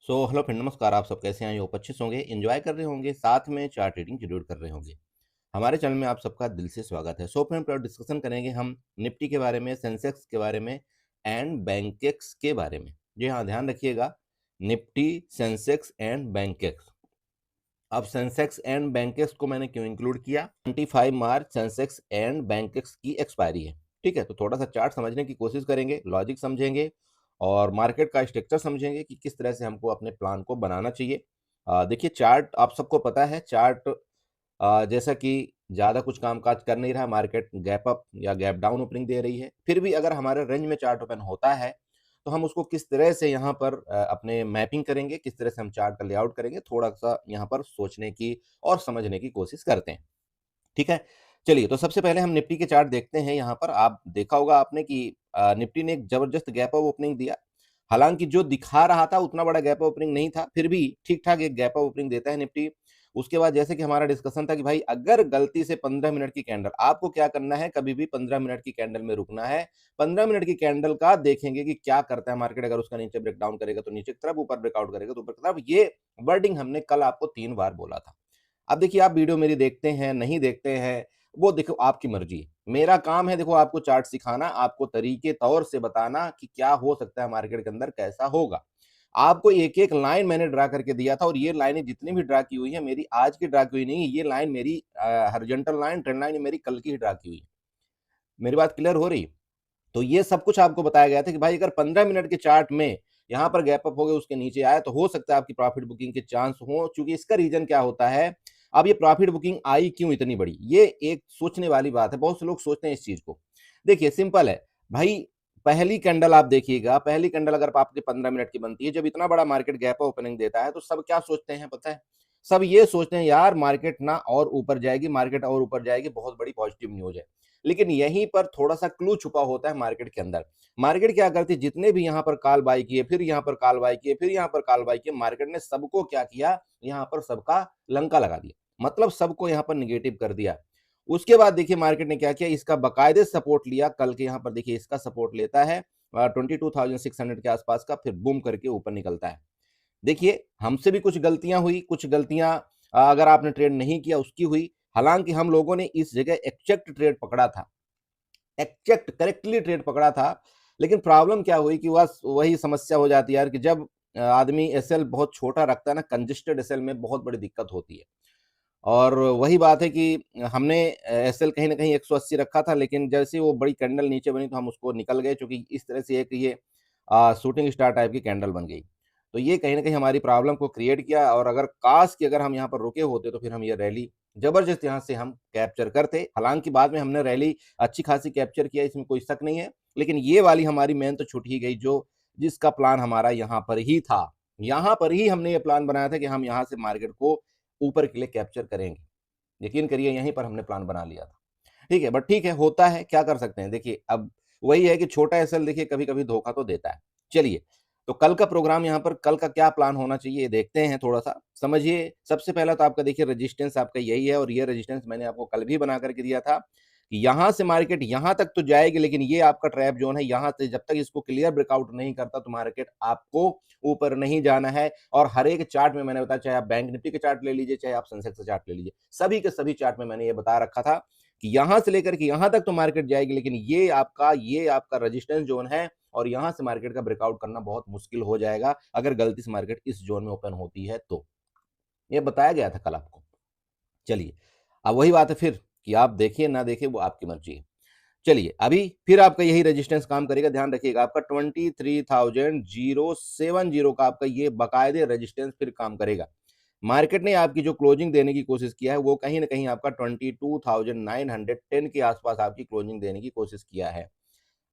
Hello friend, नमस्कार। आप सब कैसे हैं? आई होप अच्छे से होंगे, एंजॉय कर रहे होंगे, साथ में चार्ट रीडिंग जरूर कर रहे होंगे। हमारे चैनल में आप सबका दिल से स्वागत है। फ्रेंड, पर डिस्कशन करेंगे हम निफ्टी के बारे में, सेंसेक्स के बारे में एंड बैंकेक्स के बारे में। जी हाँ, ध्यान रखिएगा, निफ्टी, सेंसेक्स एंड बैंकेक्स। अब सेंसेक्स एंड बैंकेक्स को मैंने क्यों इंक्लूड किया? 25 मार्च सेंसेक्स एंड बैंकेक्स की एक्सपायरी है। ठीक है, तो थोड़ा सा चार्ट समझने की कोशिश करेंगे, लॉजिक समझेंगे और मार्केट का स्ट्रक्चर समझेंगे कि किस तरह से हमको अपने प्लान को बनाना चाहिए। देखिए, चार्ट आप सबको पता है, चार्ट जैसा कि ज़्यादा कुछ कामकाज कर नहीं रहा, मार्केट गैप अप या गैप डाउन ओपनिंग दे रही है। फिर भी अगर हमारे रेंज में चार्ट ओपन होता है तो हम उसको किस तरह से यहाँ पर अपने मैपिंग करेंगे, किस तरह से हम चार्ट का लेआउट करेंगे, थोड़ा-सा यहाँ पर सोचने की और समझने की कोशिश करते हैं। ठीक है? चलिए, तो सबसे पहले हम निफ्टी के चार्ट देखते हैं। यहाँ पर आप देखा होगा आपने कि निफ्टी ने एक ज़बरदस्त गैप अप ओपनिंग दिया। हालाँकि जो दिखा रहा था उतना बड़ा गैप अप ओपनिंग नहीं था, फिर भी ठीक-ठाक एक गैप अप ओपनिंग देता है निफ्टी। उसके बाद जैसे कि हमारा डिस्कशन था कि भाई अगर गलती से 15 मिनट की कैंडल, आपको क्या करना है, कभी भी 15 मिनट की कैंडल में रुकना है। 15 मिनट की कैंडल का देखेंगे कि क्या करता है मार्केट। अगर उसका नीचे ब्रेकडाउन करेगा तो नीचे की तरफ, ऊपर ब्रेकआउट करेगा तो ऊपर की तरफ। ये वर्डिंग हमने कल आपको 3 बार बोला था। अब देखिए, आप वीडियो मेरी देखते हैं, नहीं देखते हैं, वो देखो आपकी मर्जी है। मेरा काम है देखो आपको चार्ट सिखाना, आपको तरीके तौर से बताना कि क्या हो सकता है मार्केट के अंदर, कैसा होगा। आपको एक-एक लाइन मैंने ड्रा करके दिया था और ये लाइनें जितनी भी ड्रा की हुई है, मेरी आज की ड्रा की हुई नहीं है। ये लाइन मेरी हॉरिजॉन्टल लाइन, ट्रेंड लाइन, ये मेरी कल की ही ड्रा की हुई है। मेरी बात क्लियर हो रही है? तो ये सब कुछ आपको बताया गया था कि भाई अगर 15 मिनट के चार्ट में यहाँ पर गैप अप हो गए, उसके नीचे आया, तो हो सकता है आपकी प्रॉफिट बुकिंग के चांस हो। चूंकि इसका रीजन क्या होता है, अब ये प्रॉफिट बुकिंग आई क्यों इतनी बड़ी, ये एक सोचने वाली बात है। बहुत से लोग सोचते हैं इस चीज को। देखिए, सिंपल है भाई। पहली कैंडल आप देखिएगा, पहली कैंडल अगर आपके 15 मिनट की बनती है, जब इतना बड़ा मार्केट गैप ओपनिंग देता है, तो सब क्या सोचते हैं पता है? सब ये सोचते हैं यार मार्केट ना और ऊपर जाएगी, मार्केट और ऊपर जाएगी, बहुत बड़ी पॉजिटिव न्यूज है। लेकिन यहीं पर थोड़ा सा क्लू छुपा होता है मार्केट के अंदर। मार्केट क्या करती है, जितने भी यहाँ पर कॉल बाय किए, फिर यहाँ पर कॉल बाय किए, फिर यहाँ पर कॉल बाय किए, मार्केट ने सबको क्या किया, यहाँ पर सबका लंका लगा दिया। मतलब सबको यहाँ पर निगेटिव कर दिया। उसके बाद देखिए मार्केट ने क्या किया, इसका बाकायदे सपोर्ट लिया। कल के यहाँ पर देखिए इसका सपोर्ट लेता है 22,600 के आसपास का, फिर बूम करके ऊपर निकलता है। देखिए, हमसे भी कुछ गलतियां हुई, कुछ गलतियां अगर आपने ट्रेड नहीं किया उसकी हुई। हालांकि हम लोगों ने इस जगह एक्जेक्ट ट्रेड पकड़ा था, एक्जेक्ट करेक्टली ट्रेड पकड़ा था। लेकिन प्रॉब्लम क्या हुई कि बस वही समस्या हो जाती है यार कि जब आदमी एसएल बहुत छोटा रखता है ना, कंजेस्टेड एसएल में बहुत बड़ी दिक्कत होती है। और वही बात है कि हमने एसएल कहीं ना कहीं 180 रखा था, लेकिन जैसे वो बड़ी कैंडल नीचे बनी तो हम उसको निकल गए, क्योंकि इस तरह से एक ये शूटिंग स्टार टाइप की कैंडल बन गई। तो ये कहीं ना कहीं हमारी प्रॉब्लम को क्रिएट किया। और अगर काश कि अगर हम यहाँ पर रुके होते तो फिर हम ये रैली जबरदस्त यहाँ से हम कैप्चर करते। हालांकि बाद में हमने रैली अच्छी खासी कैप्चर किया, इसमें कोई शक नहीं है। लेकिन ये वाली हमारी मेन तो छूट ही गई, जो जिसका प्लान हमारा यहाँ पर ही था। यहाँ पर ही हमने ये प्लान बनाया था कि हम यहाँ से मार्केट को ऊपर के लिए कैप्चर करेंगे। यकीन करिए, यहीं पर हमने प्लान बना लिया था। ठीक है, बट ठीक है, होता है, क्या कर सकते हैं। देखिए, अब वही है कि छोटा एसएल देखिए कभी कभी धोखा तो देता है। चलिए, तो कल का प्रोग्राम, यहाँ पर कल का क्या प्लान होना चाहिए ये देखते हैं, थोड़ा सा समझिए। सबसे पहला तो आपका देखिए रेजिस्टेंस आपका यही है, और ये रेजिस्टेंस मैंने आपको कल भी बना करके दिया था कि यहाँ से मार्केट यहाँ तक तो जाएगी, लेकिन ये आपका ट्रैप जोन है। यहाँ से जब तक इसको क्लियर ब्रेकआउट नहीं करता तो मार्केट आपको ऊपर नहीं जाना है। और हर एक चार्ट में मैंने बताया, चाहे आप बैंक निफ्टी के चार्ट ले लीजिए, चाहे आप सेंसेक्स के चार्ट ले लीजिए, सभी के सभी चार्ट में मैंने ये बता रखा था कि यहां से लेकर के यहां तक तो मार्केट जाएगी, लेकिन ये आपका रेजिस्टेंस जोन है। और यहां से मार्केट का ब्रेकआउट करना बहुत मुश्किल हो जाएगा अगर गलती से मार्केट इस जोन में ओपन होती है तो। ये बताया गया था कल आपको। चलिए, अब वही बात है फिर कि आप देखिए ना देखिए, वो आपकी मर्जी है। चलिए, अभी फिर आपका यही रेजिस्टेंस काम करेगा। ध्यान रखिएगा, आपका 23,070 का आपका ये बाकायदे रेजिस्टेंस फिर काम करेगा। मार्केट ने आपकी जो क्लोजिंग देने की कोशिश किया है, वो कहीं ना कहीं आपका 22,910 के आसपास आपकी क्लोजिंग देने की कोशिश किया है।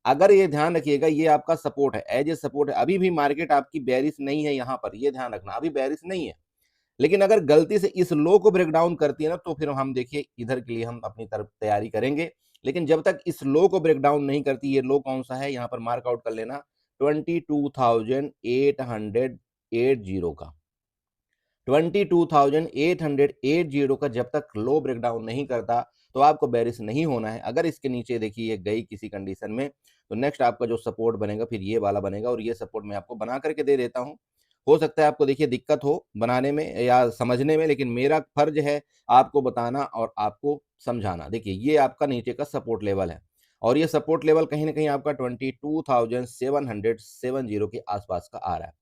अगर ये ध्यान रखिएगा, ये आपका सपोर्ट है, एज ए सपोर्ट है। अभी भी मार्केट आपकी बेरिश नहीं है, यहाँ पर ये ध्यान रखना, अभी बेरिश नहीं है। लेकिन अगर गलती से इस लो को ब्रेक डाउन करती है ना, तो फिर हम देखिए इधर के लिए हम अपनी तरफ तैयारी करेंगे। लेकिन जब तक इस लो को ब्रेक डाउन नहीं करती, ये लो कौन सा है, यहाँ पर मार्क आउट कर लेना, 22,880 का। 22,880 का जब तक लो ब्रेक डाउन नहीं करता तो आपको बेरिश नहीं होना है। अगर इसके नीचे देखिए ये गई किसी कंडीशन में, तो नेक्स्ट आपका जो सपोर्ट बनेगा फिर ये वाला बनेगा, और ये सपोर्ट मैं आपको बना करके दे देता हूं। हो सकता है आपको देखिए दिक्कत हो बनाने में या समझने में, लेकिन मेरा फर्ज है आपको बताना और आपको समझाना। देखिए ये आपका नीचे का सपोर्ट लेवल है और ये सपोर्ट लेवल कहीं न कहीं आपका 22,770 के आसपास का आ रहा है।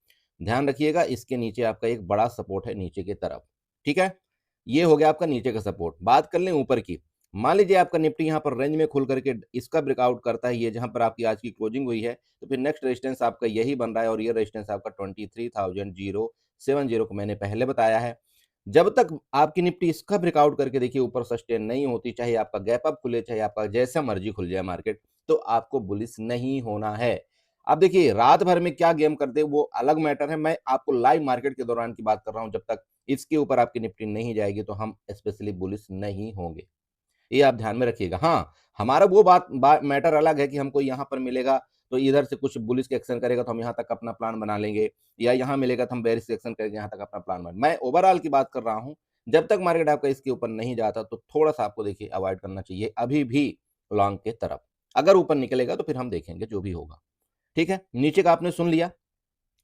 ध्यान रखिएगा इसके नीचे आपका एक बड़ा सपोर्ट है नीचे की तरफ, ठीक है? ये हो गया आपका नीचे का सपोर्ट। बात कर लें ऊपर की। मान लीजिए आपका निफ्टी यहाँ पर रेंज में खुल करके इसका ब्रेकआउट करता है, ये जहाँ पर आपकी आज की क्लोजिंग हुई है, तो फिर नेक्स्ट रेजिस्टेंस आपका यही बन रहा है और ये रेजिस्टेंस आपका 23,070 को मैंने पहले बताया है। जब तक आपकी निफ्टी इसका ब्रेकआउट करके देखिए ऊपर सस्टेन नहीं होती, चाहे आपका गैप अप खुले, चाहे आपका जैसा मर्जी खुल जाए मार्केट, तो आपको बुलिश नहीं होना है। अब देखिए रात भर में क्या गेम करते हैं वो अलग मैटर है, मैं आपको लाइव मार्केट के दौरान की बात कर रहा हूँ। जब तक इसके ऊपर आपकी निफ्टी नहीं जाएगी तो हम स्पेशली बुलिश नहीं होंगे, ये आप ध्यान में रखिएगा। हाँ, हमारा वो मैटर अलग है कि हमको यहाँ पर मिलेगा तो इधर से कुछ बुलिश के एक्शन करेगा तो हम यहाँ तक अपना प्लान बना लेंगे, या यहाँ मिलेगा तो हम बेरिश के एक्शन करेंगे, यहाँ तक अपना प्लान बना। मैं ओवरऑल की बात कर रहा हूँ। जब तक मार्केट आपका इसके ऊपर नहीं जाता तो थोड़ा-सा आपको देखिए अवॉइड करना चाहिए अभी भी लॉन्ग के तरफ। अगर ऊपर निकलेगा तो फिर हम देखेंगे जो भी होगा, ठीक है? नीचे का आपने सुन लिया।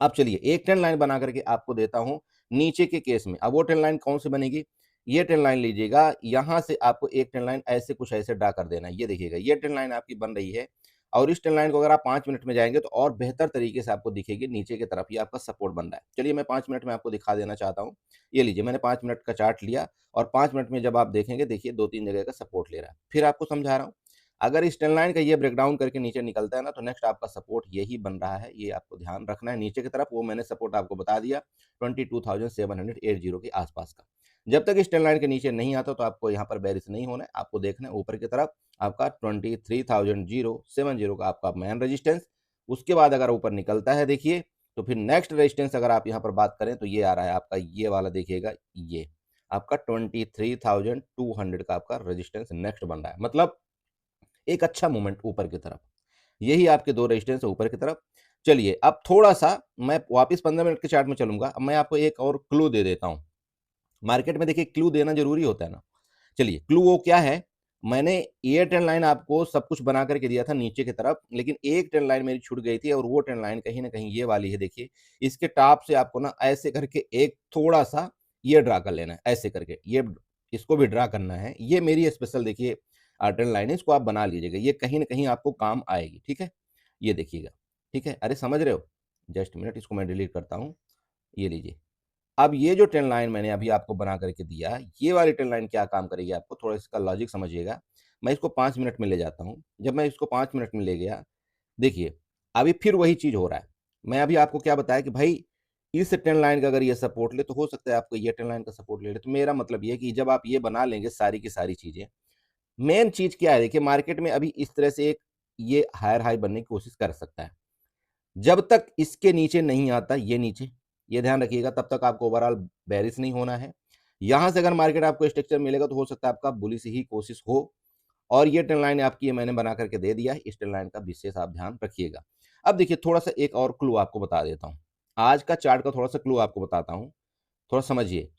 अब चलिए एक ट्रेंड लाइन बना करके आपको देता हूं नीचे के केस में। अब वो ट्रेंड लाइन कौन सी बनेगी, ये ट्रेंड लाइन लीजिएगा, यहां से आपको एक ट्रेंड लाइन ऐसे कुछ ऐसे ड्रा कर देना है। ये देखिएगा ये ट्रेंड लाइन आपकी बन रही है और इस ट्रेंड लाइन को अगर आप 5 मिनट में जाएंगे तो और बेहतर तरीके से आपको दिखेगी नीचे की तरफ, ये आपका सपोर्ट बन रहा है। चलिए मैं 5 मिनट में आपको दिखा देना चाहता हूँ। ये लीजिए मैंने 5 मिनट का चार्ट लिया और 5 मिनट में जब आप देखेंगे देखिए 2-3 जगह का सपोर्ट ले रहा है। फिर आपको समझा रहा हूँ, अगर इस ट्रेंड लाइन का ये ब्रेकडाउन करके नीचे निकलता है ना तो नेक्स्ट आपका सपोर्ट यही बन रहा है, ये आपको ध्यान रखना है नीचे की तरफ। वो मैंने सपोर्ट आपको बता दिया 22,780 के आसपास का। जब तक इस ट्रेंड लाइन के नीचे नहीं आता तो आपको यहाँ पर बेरिश नहीं होना है, आपको देखना है ऊपर की तरफ आपका 23,070 का आपका मेन रेजिस्टेंस। उसके बाद अगर ऊपर निकलता है देखिए तो फिर नेक्स्ट रेजिस्टेंस अगर आप यहाँ पर बात करें तो ये आ रहा है आपका ये वाला, देखिएगा ये आपका 23,200 का आपका रेजिस्टेंस नेक्स्ट बन रहा है। मतलब एक अच्छा मूवमेंट ऊपर की तरफ, यही आपके दो रेजिस्टेंस है ऊपर की तरफ। चलिए अब थोड़ा सा मैं वापस 15 मिनट के चार्ट में चलूंगा। अब मैं आपको एक और क्लू दे देता हूं। मार्केट में देखिए क्लू देना जरूरी होता है ना। चलिए क्लू वो क्या है, मैंने ये ट्रेंड लाइन आपको सब कुछ बना करके दिया था नीचे की तरफ, लेकिन एक ट्रेंड लाइन मेरी छूट गई थी और वो ट्रेंड लाइन कहीं ना कहीं ये वाली है। देखिए इसके टॉप से आपको ना ऐसे करके एक थोड़ा सा ये ड्रा कर लेना है, ऐसे करके ये इसको भी ड्रा करना है। ये मेरी स्पेशल देखिए ट्रेंड लाइन है, इसको आप बना लीजिएगा, ये कहीं ना कहीं आपको काम आएगी, ठीक है? ये देखिएगा, ठीक है? अरे समझ रहे हो? जस्ट मिनट, इसको मैं डिलीट करता हूँ। ये लीजिए, अब ये जो ट्रेंड लाइन मैंने अभी आपको बना करके दिया, ये वाली ट्रेंड लाइन क्या काम करेगी आपको थोड़ा इसका लॉजिक समझिएगा। मैं इसको 5 मिनट में ले जाता हूँ। जब मैं इसको 5 मिनट में ले गया, देखिए अभी फिर वही चीज हो रहा है। मैं अभी आपको क्या बताया कि भाई इस ट्रेंड लाइन का अगर ये सपोर्ट ले तो हो सकता है आपको ये ट्रेंड लाइन का सपोर्ट ले ले। तो मेरा मतलब ये है कि जब आप ये बना लेंगे सारी की सारी चीजें, मेन चीज क्या है देखिए मार्केट में अभी इस तरह से एक ये हायर हाई बनने की कोशिश कर सकता है। जब तक इसके नीचे नहीं आता ये नीचे, ये ध्यान रखिएगा, तब तक आपको ओवरऑल बेरिश नहीं होना है। यहां से अगर मार्केट आपको स्ट्रक्चर मिलेगा तो हो सकता है आपका बुलिश ही कोशिश हो। और ये ट्रेंड लाइन आपकी ये मैंने बना करके दे दिया है, इस ट्रेंड लाइन का विशेष आप ध्यान रखिएगा। अब देखिए थोड़ा सा एक और क्लू आपको बता देता हूँ, आज का चार्ट का थोड़ा सा क्लू आपको बताता हूँ, थोड़ा समझिए।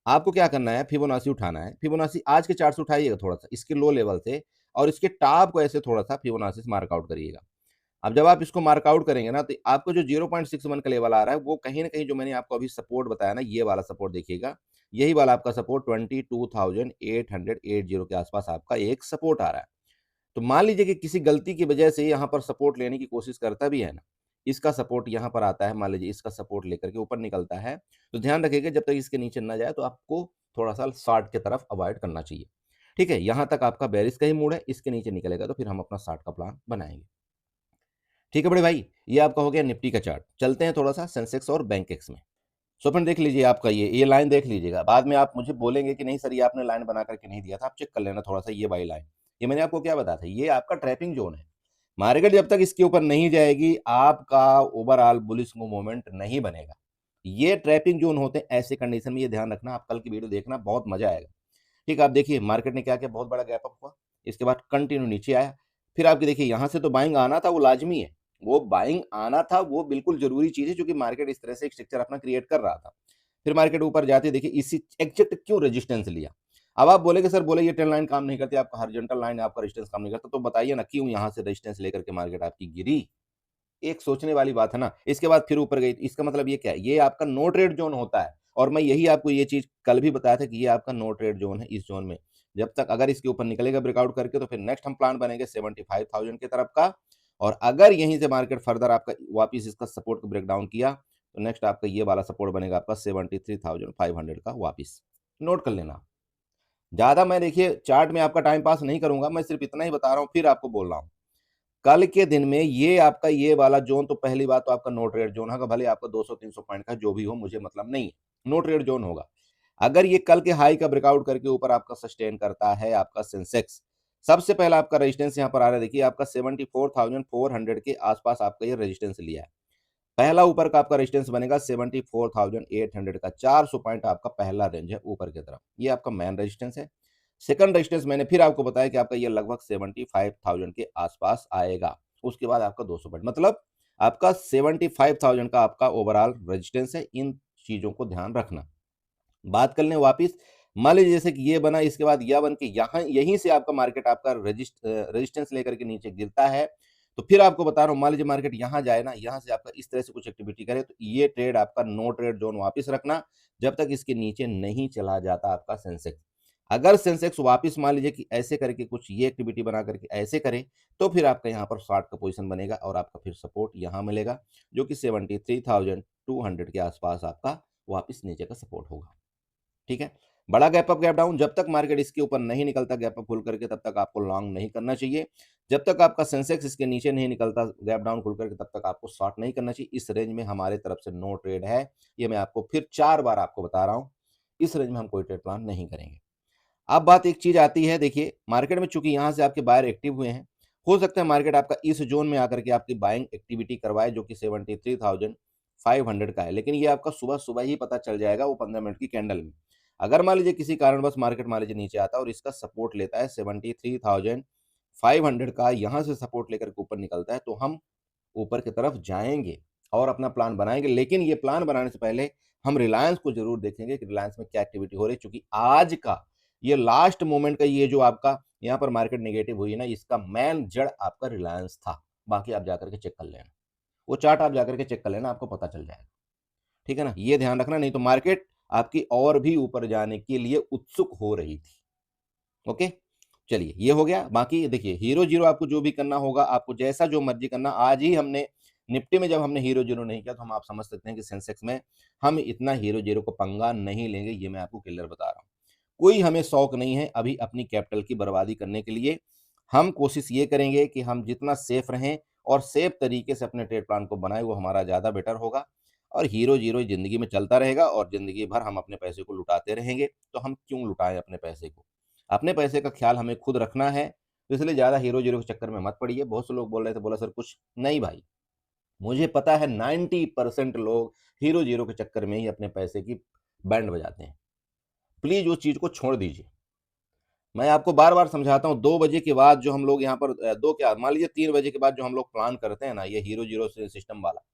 आपको क्या करना है, फिबोनाची उठाना है। फिबोनाची आज के चार्ट से उठाइएगा थोड़ा सा इसके लो लेवल से और इसके टॉप को ऐसे थोड़ा सा फिबोनाची से मार्कआउट करिएगा। अब जब आप इसको मार्कआउट करेंगे ना तो आपको जो 0.61 का लेवल आ रहा है वो कहीं न कहीं जो मैंने आपको अभी सपोर्ट बताया ना, ये वाला सपोर्ट देखिएगा, यही वाला आपका सपोर्ट 22,880 के आसपास आपका एक सपोर्ट आ रहा है। तो मान लीजिए कि किसी गलती की वजह से यहाँ पर सपोर्ट लेने की कोशिश करता भी है ना, इसका सपोर्ट यहाँ पर आता है, मान लीजिए इसका सपोर्ट लेकर के ऊपर निकलता है, तो ध्यान रखिएगा जब तक इसके नीचे ना जाए तो आपको थोड़ा सा शॉर्ट की तरफ अवॉइड करना चाहिए। ठीक है, यहाँ तक आपका बेरिश का ही मूड है, इसके नीचे निकलेगा तो फिर हम अपना शॉर्ट का प्लान बनाएंगे। ठीक है बड़े भाई, ये आपका हो गया निफ्टी का चार्ट। चलते हैं थोड़ा सा सेंसेक्स और बैंक एक्स में। सो फ्रेंड देख लीजिए आपका ये लाइन देख लीजिएगा, बाद में आप मुझे बोलेंगे कि नहीं सर ये आपने लाइन बना करके नहीं दिया था, आप चेक कर लेना थोड़ा सा ये वाली लाइन। ये मैंने आपको क्या बताया था, ये आपका ट्रैपिंग जोन है। मार्केट जब तक इसके ऊपर नहीं जाएगी आपका ओवरऑल बुलिश मूवमेंट नहीं बनेगा। ये ट्रैपिंग जोन होते हैं, ऐसे कंडीशन में ये ध्यान रखना। आप कल की वीडियो देखना, बहुत मजा आएगा। ठीक है, आप देखिए मार्केट ने क्या किया, बहुत बड़ा गैप अप हुआ, इसके बाद कंटिन्यू नीचे आया। फिर आपके देखिए यहाँ से तो बाइंग आना था, वो लाजमी है, वो बाइंग आना था, वो बिल्कुल जरूरी चीज है, क्योंकि मार्केट इस तरह से एक स्ट्रक्चर अपना क्रिएट कर रहा था। फिर मार्केट ऊपर जाते देखिए इसी एग्जैक्ट क्यों रेजिस्टेंस लिया। अब आप बोले कि सर बोले ये ट्रेंड लाइन काम नहीं करती, आपका हॉरिजॉन्टल लाइन आपका रेजिस्टेंस काम नहीं करता, तो बताइए ना क्यों यहाँ से रेजिस्टेंस लेकर के मार्केट आपकी गिरी। एक सोचने वाली बात है ना। इसके बाद फिर ऊपर गई, इसका मतलब ये क्या है, ये आपका नो ट्रेड जोन होता है। और मैं यही आपको ये चीज कल भी बताया था कि ये आपका नो ट्रेड जोन है। इस जोन में जब तक अगर इसके ऊपर निकलेगा ब्रेकआउट करके, तो फिर नेक्स्ट हम प्लान बनेंगे 75,000 की तरफ का। और अगर यहीं से मार्केट फर्दर आपका वापिस इसका सपोर्ट को ब्रेक डाउन किया, तो नेक्स्ट आपका ये वाला सपोर्ट बनेगा आपका 73,500 का वापिस। नोट कर लेना। ज्यादा मैं देखिए चार्ट में आपका टाइम पास नहीं करूंगा, मैं सिर्फ इतना ही बता रहा हूं, फिर आपको बोल रहा हूं कल के दिन में ये आपका ये वाला जोन, तो पहली बात तो आपका नो ट्रेड जोन होगा, भले आपका 200-300 पॉइंट का जो भी हो, मुझे मतलब नहीं है, नो ट्रेड जोन होगा। अगर ये कल के हाई का ब्रेकआउट करके ऊपर आपका सस्टेन करता है आपका सेंसेक्स, सबसे पहला आपका रेजिस्टेंस यहाँ पर आ रहा है, देखिए आपका 74,400 के आसपास आपका ये रेजिस्टेंस लिया है। पहला ऊपर का आपका रेजिस्टेंस बनेगा 74,800 का, 400 पॉइंट आपका पहला रेंज है ऊपर की तरफ, ये आपका मेन रेजिस्टेंस है। सेकंड रेजिस्टेंस मैंने फिर आपको बताया कि आपका ये लगभग 75,000 के आसपास आएगा। उसके बाद आपका 200 पॉइंट, मतलब आपका 75,000 का आपका ओवरऑल रेजिस्टेंस है। इन चीजों को ध्यान रखना। बात कर लें वापिस, मान लीजिए जैसे कि ये बना, इसके बाद यह बन के यहाँ यहीं से आपका मार्केट आपका रेजिस्टेंस लेकर के नीचे गिरता है, तो फिर आपको बता रहा हूँ, मान लीजिए मार्केट यहाँ जाए ना, यहाँ से आपका इस तरह से कुछ एक्टिविटी करे, तो ये ट्रेड आपका नो ट्रेड जोन वापस रखना, जब तक इसके नीचे नहीं चला जाता आपका सेंसेक्स। अगर सेंसेक्स वापस मान लीजिए कि ऐसे करके कुछ ये एक्टिविटी बना करके ऐसे करे, तो फिर आपका यहाँ पर शॉर्ट का पोजीशन बनेगा और आपका फिर सपोर्ट यहाँ मिलेगा, जो कि 73,200 के आसपास आपका वापस नीचे का सपोर्ट होगा। ठीक है, बड़ा गैप अप गैप डाउन, जब तक मार्केट इसके ऊपर नहीं निकलता गैप अप खुल करके, तब तक आपको लॉन्ग नहीं करना चाहिए। जब तक आपका सेंसेक्स इसके नीचे नहीं निकलता गैप डाउन खुल करके, तब तक आपको शॉर्ट नहीं करना चाहिए। इस रेंज में हमारे तरफ से नो ट्रेड है, ये मैं आपको फिर 4 बार आपको बता रहा हूं। इस रेंज में हम कोई ट्रेड प्लान नहीं करेंगे। अब बात एक चीज आती है, देखिए मार्केट में चूंकि यहां से आपके बायर एक्टिव हुए हैं, हो सकता है मार्केट आपका इस जोन में आकर के आपकी बाइंग एक्टिविटी करवाए, जो कि 73,500 का है, लेकिन ये आपका सुबह सुबह ही पता चल जाएगा वो 15 मिनट की कैंडल में। अगर मान लीजिए किसी कारणवश मार्केट मान लीजिए नीचे आता है और इसका सपोर्ट लेता है 73,500 का, यहां से सपोर्ट लेकर के ऊपर निकलता है, तो हम ऊपर की तरफ जाएंगे और अपना प्लान बनाएंगे। लेकिन ये प्लान बनाने से पहले हम रिलायंस को जरूर देखेंगे कि रिलायंस में क्या एक्टिविटी हो रही है, क्योंकि आज का ये लास्ट मोमेंट का ये जो आपका यहाँ पर मार्केट नेगेटिव हुई है ना, इसका मेन जड़ आपका रिलायंस था। बाकी आप जाकर के चेक कर लेना, वो चार्ट आप जाकर के चेक कर लेना, आपको पता चल जाएगा। ठीक है ना, ये ध्यान रखना, नहीं तो मार्केट आपकी और भी ऊपर जाने के लिए उत्सुक हो रही थी। ओके, चलिए ये हो गया। बाकी देखिए हीरो जीरो आपको जो भी करना होगा, आपको जैसा जो मर्जी करना। आज ही हमने निफ्टी में जब हमने हीरो जीरो नहीं किया, तो हम आप समझ सकते हैं कि सेंसेक्स में हम इतना हीरो जीरो को पंगा नहीं लेंगे, ये मैं आपको क्लियर बता रहा हूँ। कोई हमें शौक नहीं है अभी अपनी कैपिटल की बर्बादी करने के लिए। हम कोशिश ये करेंगे कि हम जितना सेफ रहें और सेफ तरीके से अपने ट्रेड प्लान को बनाए, वो हमारा ज़्यादा बेटर होगा। और हीरो जीरो जिंदगी में चलता रहेगा और जिंदगी भर हम अपने पैसे को लुटाते रहेंगे, तो हम क्यों लुटाएं अपने पैसे को। अपने पैसे का ख्याल हमें खुद रखना है, तो इसलिए ज़्यादा हीरो जीरो के चक्कर में मत पड़िए। बहुत से लोग बोल रहे थे, बोला सर कुछ नहीं भाई, मुझे पता है 90% लोग हीरो जीरो के चक्कर में ही अपने पैसे की बैंड बजाते हैं। प्लीज उस चीज को छोड़ दीजिए। मैं आपको बार बार समझाता हूँ, 2 बजे के बाद जो हम लोग यहाँ पर दो क्या मान लीजिए 3 बजे के बाद जो हम लोग प्लान करते हैं ना, ये हीरो जीरो सिस्टम वाला,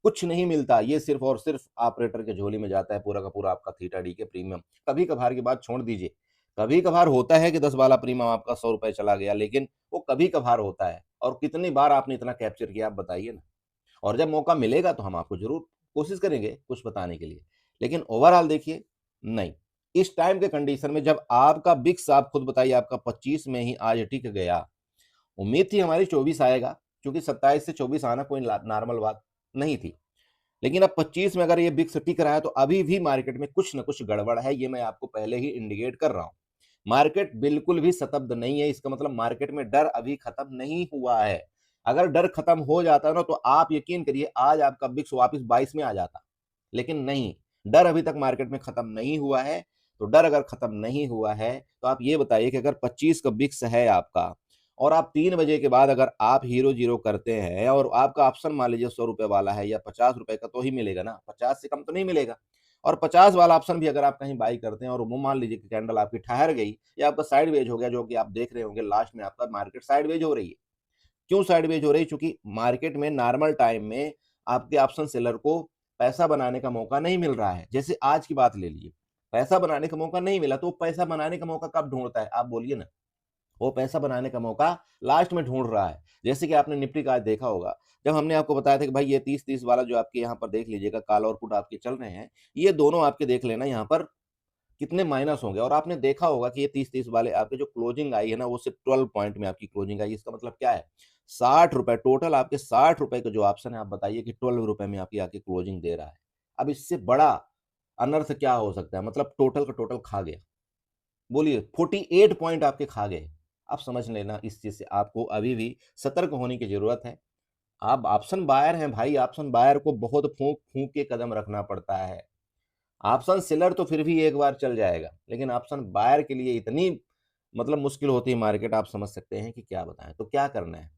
कुछ नहीं मिलता। ये सिर्फ और सिर्फ ऑपरेटर के झोली में जाता है पूरा का पूरा आपका थीटा डी के प्रीमियम। कभी कभार की बात छोड़ दीजिए, कभी कभार होता है कि 10 वाला प्रीमियम आपका 100 रुपए चला गया, लेकिन वो कभी कभार होता है। और कितनी बार आपने इतना कैप्चर किया, आप बताइए ना। और जब मौका मिलेगा तो हम आपको जरूर कोशिश करेंगे कुछ बताने के लिए, लेकिन ओवरऑल देखिए नहीं। इस टाइम के कंडीशन में जब आपका बिक्स, आप खुद बताइए, आपका 25 में ही आज टिक गया, उम्मीद थी हमारी 24 आएगा, क्योंकि 27 से 24 आना कोई नॉर्मल बात नहीं थी। लेकिन अब 25 में अगर ये बिक्स टिक रहा है, तो अभी भी मार्केट में कुछ ना कुछ गड़बड़ है, ये मैं आपको पहले ही इंडिकेट कर रहा हूं। मार्केट बिल्कुल भी स्तब्ध नहीं है, इसका मतलब मार्केट में डर अभी खत्म नहीं हुआ है। अगर डर खत्म हो जाता ना, तो आप यकीन करिए आज आपका बिक्स वापस 22 में आ जाता। लेकिन नहीं, डर अभी तक मार्केट में खत्म नहीं हुआ है। तो डर अगर खत्म नहीं हुआ है, तो आप ये बताइए कि अगर 25 का बिक्स है आपका, और आप 3 बजे के बाद अगर आप हीरो जीरो करते हैं, और आपका ऑप्शन मान लीजिए 100 रुपए वाला है या 50 रुपए का, तो ही मिलेगा ना, 50 से कम तो नहीं मिलेगा। और 50 वाला ऑप्शन भी अगर आप कहीं बाई करते हैं और वो मान लीजिए कि कैंडल आपकी ठहर गई या आपका साइडवेज हो गया, जो कि आप देख रहे होंगे लास्ट में आपका मार्केट साइडवेज हो रही है। क्यों साइडवेज हो रही है? क्योंकि मार्केट में नॉर्मल टाइम में आपके ऑप्शन सेलर को पैसा बनाने का मौका नहीं मिल रहा है। जैसे आज की बात ले लीजिए, पैसा बनाने का मौका नहीं मिला, तो पैसा बनाने का मौका कब ढूंढता है, आप बोलिए ना। वो पैसा बनाने का मौका लास्ट में ढूंढ रहा है। जैसे कि आपने निफ्टी का आज देखा होगा, जब हमने आपको बताया था कि भाई ये 30-30 वाला जो आपके यहाँ पर देख लीजिएगा कॉल और पुट आपके चल रहे हैं, ये दोनों आपके देख लेना यहाँ पर कितने माइनस होंगे। और आपने देखा होगा कि ये 30-30 वाले आपके जो क्लोजिंग आई है ना, वो सिर्फ 12 पॉइंट में आपकी क्लोजिंग आई। इसका मतलब क्या है, ₹60 टोटल आपके ₹60 का जो ऑप्शन है, आप बताइए कि ₹12 में आपकी आके क्लोजिंग दे रहा है। अब इससे बड़ा अनर्थ क्या हो सकता है, मतलब टोटल का टोटल खा गया। बोलिए 48 पॉइंट आपके खा गए। आप समझ लेना, इस चीज से आपको अभी भी सतर्क होने की जरूरत है। आप ऑप्शन बायर हैं भाई, ऑप्शन बायर को बहुत फूंक फूंक के कदम रखना पड़ता है। ऑप्शन सेलर तो फिर भी एक बार चल जाएगा, लेकिन ऑप्शन बायर के लिए इतनी मतलब मुश्किल होती है मार्केट, आप समझ सकते हैं कि क्या बताएं। तो क्या करना है,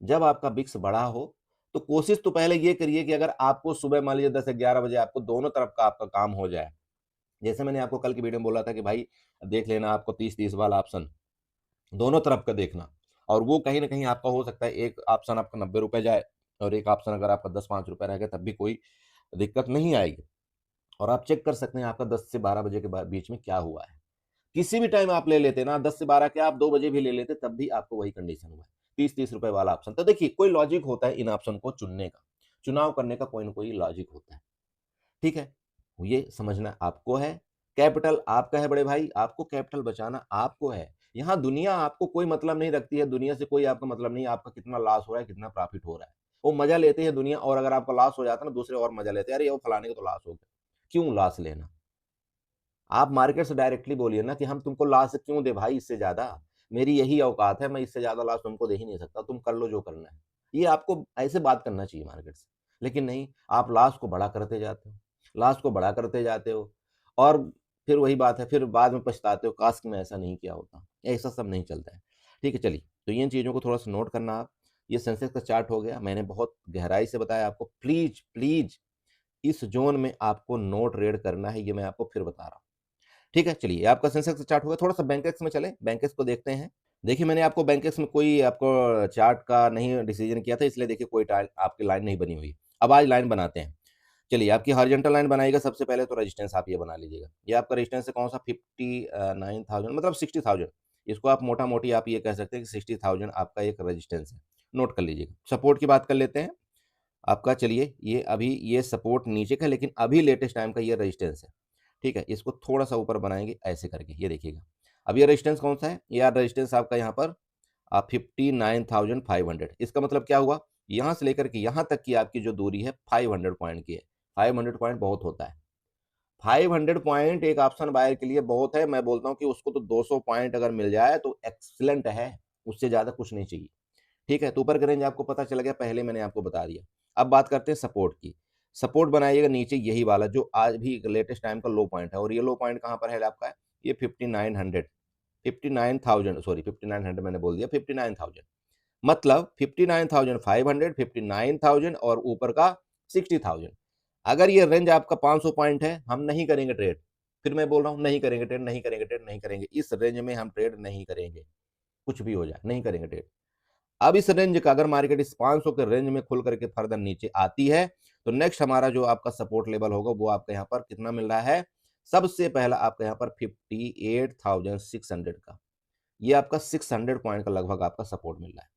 जब आपका बिक्स बड़ा हो तो कोशिश तो पहले ये करिए कि अगर आपको सुबह मान लीजिए 10-11 बजे आपको दोनों तरफ का आपका काम हो जाए। जैसे मैंने आपको कल की वीडियो में बोला था कि भाई देख लेना आपको 30-30 वाला ऑप्शन दोनों तरफ का देखना, और वो कहीं ना कहीं आपका हो सकता है एक ऑप्शन आपका ₹90 जाए और एक ऑप्शन अगर आपका 10-5 रुपए रहेगा तब भी कोई दिक्कत नहीं आएगी। और आप चेक कर सकते हैं आपका 10 से 12 बजे के बीच में क्या हुआ है। किसी भी टाइम आप ले लेते ना, 10 से 12 क्या आप 2 बजे भी ले लेते तब भी आपको वही कंडीशन हुआ है। 30-30 रुपए वाला ऑप्शन। तो देखिए कोई लॉजिक होता है इन ऑप्शन को चुनने का, चुनाव करने का कोई ना कोई लॉजिक होता है। ठीक है? ये समझना आपको है। कैपिटल आपका है बड़े भाई, आपको कैपिटल बचाना आपको है। यहाँ दुनिया आपको कोई मतलब नहीं रखती है, दुनिया से कोई आपका मतलब नहीं है, आपका कितना लॉस हो रहा है, कितना प्रॉफिट हो रहा है। वो मजा लेते हैं दुनिया, और अगर आपका लॉस हो जाता है ना, दूसरे और मजा लेते हैं, अरे वो फलाने का तो लॉस हो गया। क्यों लॉस लेना? आप मार्केट से डायरेक्टली बोलिए ना कि हम तुमको लॉस क्यों दे भाई इससे ज़्यादा? मेरी यही औकात है, मैं इससे ज़्यादा लॉस तुमको दे ही नहीं सकता, तुम कर लो जो करना है। ये आपको ऐसे बात करना चाहिए मार्केट से। लेकिन नहीं, आप लॉस को बड़ा करते जाते हो, लॉस को बड़ा करते जाते हो, और फिर वही बात है, फिर बाद में पछताते हो, काश कि मैं ऐसा नहीं किया होता। ऐसा सब नहीं चलता है। ठीक है, चलिए, तो इन चीज़ों को थोड़ा-सा नोट करना आप। ये सेंसेक्स का चार्ट हो गया, मैंने बहुत गहराई से बताया आपको। प्लीज़, प्लीज़ इस ज़ोन में आपको नो ट्रेड करना है, ये मैं आपको फिर बता रहा हूँ। ठीक है, चलिए, आपका सेंसेक्स चार्ट हो गया, थोड़ा-सा बैंकेक्स में चलें, बैंकेक्स को देखते हैं। देखिए, मैंने आपको बैंकेक्स में कोई आपको चार्ट का नहीं डिसीजन किया था, इसलिए देखिए कोई टाइल आपकी लाइन नहीं बनी हुई। अब आज लाइन बनाते हैं। चलिए, आपकी हॉरिजॉन्टल लाइन बनाइएगा, सबसे पहले तो रेजिस्टेंस आप ये बना लीजिएगा। ये आपका रेजिस्टेंस है कौन-सा, 59,000 मतलब 60,000। इसको आप मोटा-मोटी आप ये कह सकते हैं कि 60,000 आपका एक रेजिस्टेंस है, नोट कर लीजिएगा। सपोर्ट की बात कर लेते हैं। आपका चलिए, ये अभी ये सपोर्ट नीचे का, लेकिन अभी लेटेस्ट टाइम का ये रेजिस्टेंस है। ठीक है, इसको थोड़ा-सा ऊपर बनाएँगे ऐसे करके, ये देखिएगा। अब ये रेजिस्टेंस कौन-सा है? ये रेजिस्टेंस आपका यहाँ पर 59,500। इसका मतलब क्या हुआ? यहाँ से लेकर के यहाँ तक की आपकी जो दूरी है 500 पॉइंट की है। 500 पॉइंट बहुत होता है। 500 पॉइंट एक ऑप्शन बायर के लिए बहुत है। मैं बोलता हूँ कि उसको तो 200 पॉइंट अगर मिल जाए तो एक्सीलेंट है, उससे ज़्यादा कुछ नहीं चाहिए। ठीक है, तो ऊपर का रेंज आपको पता चल गया, पहले मैंने आपको बता दिया। अब बात करते हैं सपोर्ट की। सपोर्ट बनाइएगा नीचे यही वाला जो आज भी लेटेस्ट टाइम का लो पॉइंट है, और ये लो पॉइंट कहाँ पर है आपका? ये 5900, 59,000 सॉरी 5900 मैंने बोल दिया, 59,000 मतलब 59,500, 59,000 और ऊपर का 60,000। अगर ये रेंज आपका 500 पॉइंट है, हम नहीं करेंगे ट्रेड। फिर मैं बोल रहा हूँ नहीं करेंगे ट्रेड, नहीं करेंगे ट्रेड, नहीं करेंगे। इस रेंज में हम ट्रेड नहीं करेंगे। कुछ भी हो जाए, नहीं करेंगे ट्रेड। अब इस रेंज का अगर मार्केट इस 500 के रेंज में खुल करके फर्दर नीचे आती है, तो नेक्स्ट हमारा जो आपका सपोर्ट लेवल होगा वो आपका यहाँ पर कितना मिल रहा है? सबसे पहला आपका यहाँ पर 58,600 का। ये आपका 600 पॉइंट का लगभग आपका सपोर्ट मिल रहा है।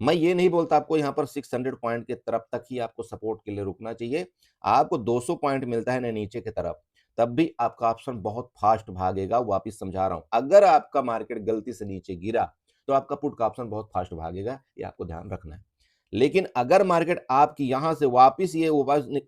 मैं ये नहीं बोलता आपको यहाँ पर 600 पॉइंट की तरफ तक ही आपको सपोर्ट के लिए रुकना चाहिए। आपको 200 पॉइंट मिलता है ना नीचे की तरफ, तब भी आपका ऑप्शन बहुत फास्ट भागेगा, वापिस समझा रहा हूँ। अगर आपका मार्केट गलती से नीचे गिरा, तो आपका पुट का ऑप्शन बहुत फास्ट भागेगा, ये आपको ध्यान रखना है। लेकिन अगर मार्केट आपकी यहाँ से वापिस ये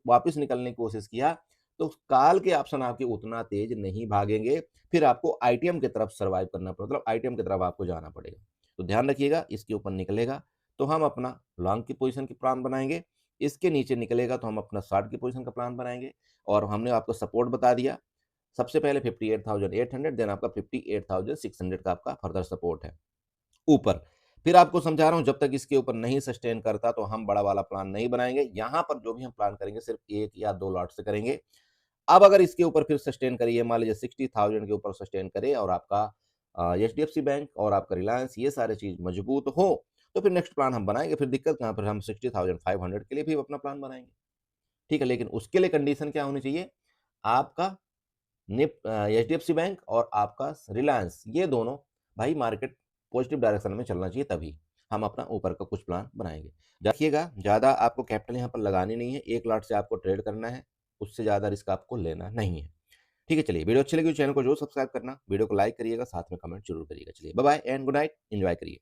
वापिस निकलने की कोशिश किया, तो काल के ऑप्शन आपके उतना तेज नहीं भागेंगे, फिर आपको आईटीएम की तरफ सर्वाइव करना पड़ेगा, मतलब आईटीएम की तरफ आपको जाना पड़ेगा। तो ध्यान रखिएगा, इसके ऊपर निकलेगा तो हम अपना लॉन्ग की पोजीशन की प्लान बनाएँगे, इसके नीचे निकलेगा तो हम अपना शॉर्ट की पोजीशन का प्लान बनाएँगे, और हमने आपको सपोर्ट बता दिया। सबसे पहले 58,800 देन आपका 58,600 का आपका फर्दर सपोर्ट है ऊपर। फिर आपको समझा रहा हूँ, जब तक इसके ऊपर नहीं सस्टेन करता तो हम बड़ा वाला प्लान नहीं बनाएँगे। यहाँ पर जो भी हम प्लान करेंगे सिर्फ 1 या 2 लॉट से करेंगे। अब अगर इसके ऊपर फिर सस्टेन करिए, मान लीजिए 60,000 के ऊपर सस्टेन करे और आपका एचडीएफसी बैंक और आपका रिलायंस ये सारी चीज़ मजबूत हो, तो फिर नेक्स्ट प्लान हम बनाएँगे। फिर दिक्कत कहाँ पर, हम 60,500 के लिए भी अपना प्लान बनाएँगे। ठीक है, लेकिन उसके लिए कंडीशन क्या होनी चाहिए? आपका एचडीएफसी बैंक और आपका रिलायंस, ये दोनों भाई मार्केट पॉजिटिव डायरेक्शन में चलना चाहिए, तभी हम अपना ऊपर का कुछ प्लान बनाएँगे। रखिएगा, ज़्यादा आपको कैपिटल यहाँ पर लगानी नहीं है, 1 लॉट से आपको ट्रेड करना है, उससे ज़्यादा रिस्क आपको लेना नहीं है। ठीक है, चलिए वीडियो अच्छी लगी तो चैनल को ज़रूर सब्सक्राइब करना, वीडियो को लाइक करिएगा, साथ में कमेंट ज़रूर करिएगा। चलिए bye bye and good night, enjoy करिए।